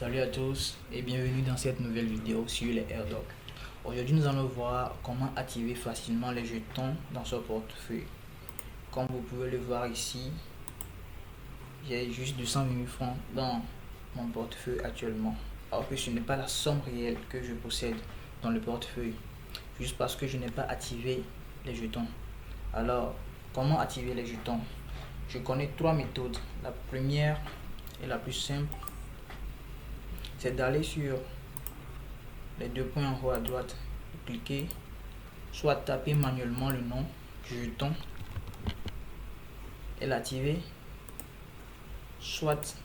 Salut à tous et bienvenue dans cette nouvelle vidéo sur les airdrops. Aujourd'hui nous allons voir comment activer facilement les jetons dans son portefeuille. Comme vous pouvez le voir ici, j'ai juste 220 000 francs dans mon portefeuille actuellement. Alors que ce n'est pas la somme réelle que je possède dans le portefeuille, juste parce que je n'ai pas activé les jetons. Alors comment activer les jetons? Je connais trois méthodes. La première et la plus simple, c'est d'aller sur les deux points en haut à droite, cliquer, soit taper manuellement le nom du jeton et l'activer, soit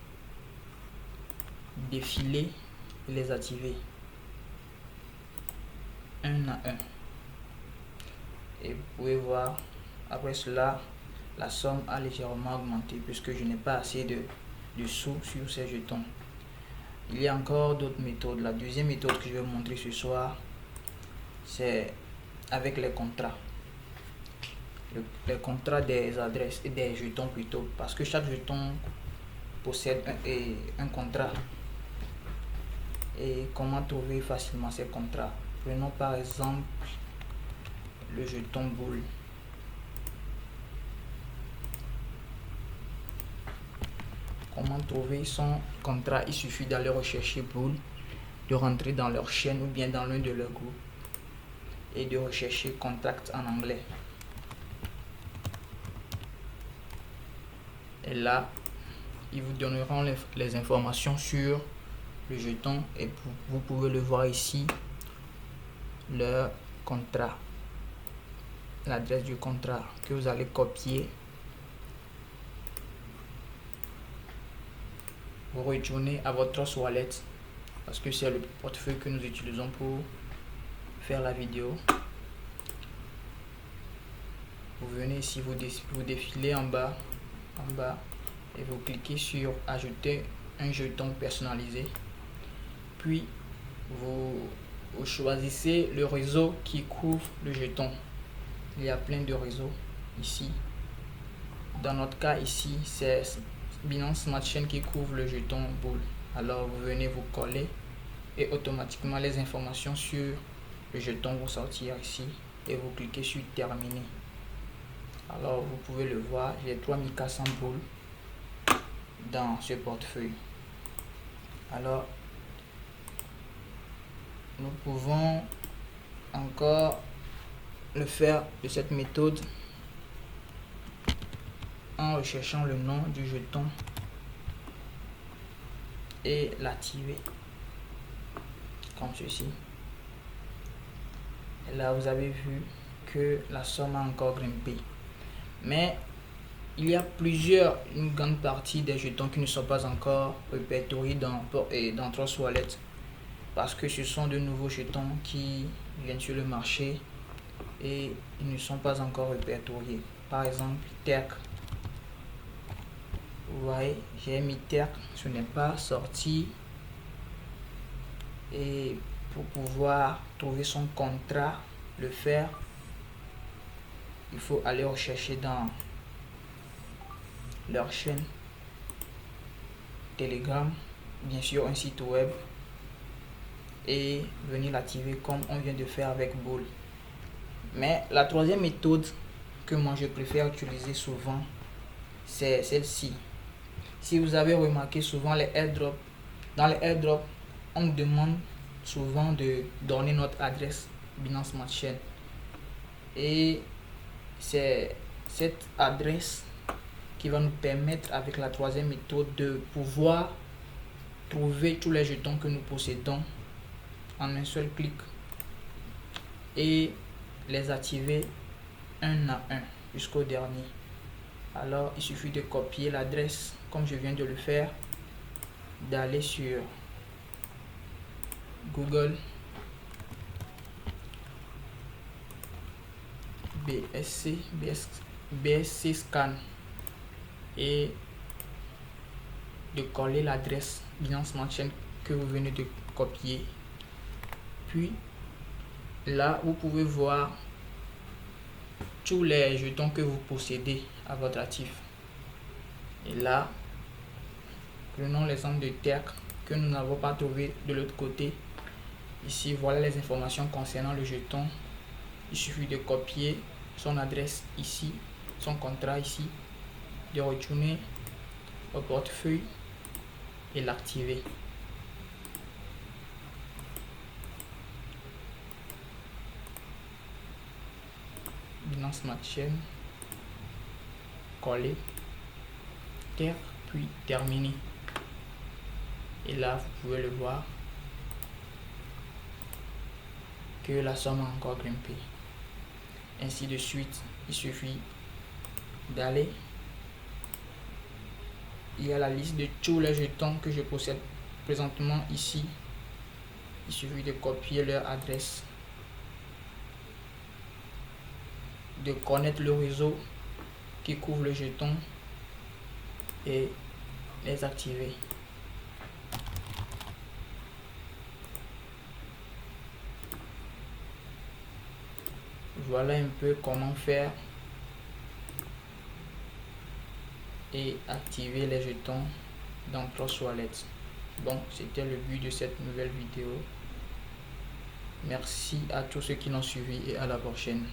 défiler et les activer un à un. Et vous pouvez voir, après cela, la somme a légèrement augmenté puisque je n'ai pas assez de sous sur ces jetons. Il y a encore d'autres méthodes. La deuxième méthode que je vais vous montrer ce soir, c'est avec les contrats. Les contrats des adresses et des jetons plutôt, parce que chaque jeton possède un contrat. Et comment trouver facilement ces contrats? Prenons par exemple le jeton boule. Comment trouver son contrat? Il suffit d'aller rechercher boule, de rentrer dans leur chaîne ou bien dans l'un de leurs groupes et de rechercher contact en anglais. Et là, ils vous donneront les informations sur le jeton et vous pouvez le voir ici, leur contrat, l'adresse du contrat que vous allez copier. Vous retournez à votre wallet parce que c'est le portefeuille que nous utilisons pour faire la vidéo. Vous venez ici, vous défilez en bas et vous cliquez sur ajouter un jeton personnalisé, puis vous choisissez le réseau qui couvre le jeton. Il y a plein de réseaux ici. Dans notre cas ici, c'est Binance Smart Chain qui couvre le jeton boule. Alors vous venez vous coller et automatiquement les informations sur le jeton vont sortir ici et vous cliquez sur terminer. Alors vous pouvez le voir, j'ai 3400 boules dans ce portefeuille. Alors nous pouvons encore le faire de cette méthode en recherchant le nom du jeton et l'activer comme ceci. Et là vous avez vu que la somme a encore grimpé, mais il y a une grande partie des jetons qui ne sont pas encore répertoriés dans Trust Wallet parce que ce sont de nouveaux jetons qui viennent sur le marché et ils ne sont pas encore répertoriés. Par exemple TERC, vous voyez, j'ai mis TERC, ce n'est pas sorti. Et pour pouvoir trouver son contrat, le faire, il faut aller rechercher dans leur chaîne Telegram, bien sûr un site web, et venir l'activer comme on vient de faire avec Bull. Mais la troisième méthode que moi je préfère utiliser souvent, c'est celle-ci. Si vous avez remarqué souvent les airdrops, dans les airdrops on nous demande souvent de donner notre adresse Binance Smart Chain, et c'est cette adresse qui va nous permettre avec la troisième méthode de pouvoir trouver tous les jetons que nous possédons en un seul clic et les activer un à un jusqu'au dernier. Alors il suffit de copier l'adresse comme je viens de le faire, d'aller sur Google BSC Scan et de coller l'adresse Binance Smart Chain que vous venez de copier. Puis là vous pouvez voir tous les jetons que vous possédez à votre actif. Et là, prenons l'exemple de TERC. que nous n'avons pas trouvé de l'autre côté. Ici, voilà les informations concernant le jeton. Il suffit de copier son adresse ici, son contrat ici, de retourner au portefeuille et l'activer. Binance Smart Chain, coller, terre, puis terminer. Et là, vous pouvez le voir que la somme a encore grimpé. Ainsi de suite, il suffit d'aller. Il y a la liste de tous les jetons que je possède présentement ici. Il suffit de copier leur adresse, de connaître le réseau qui couvre le jeton et les activer. Voilà un peu comment faire et activer les jetons dans Trust Wallet. Donc c'était le but de cette nouvelle vidéo. Merci à tous ceux qui l'ont suivi et à la prochaine.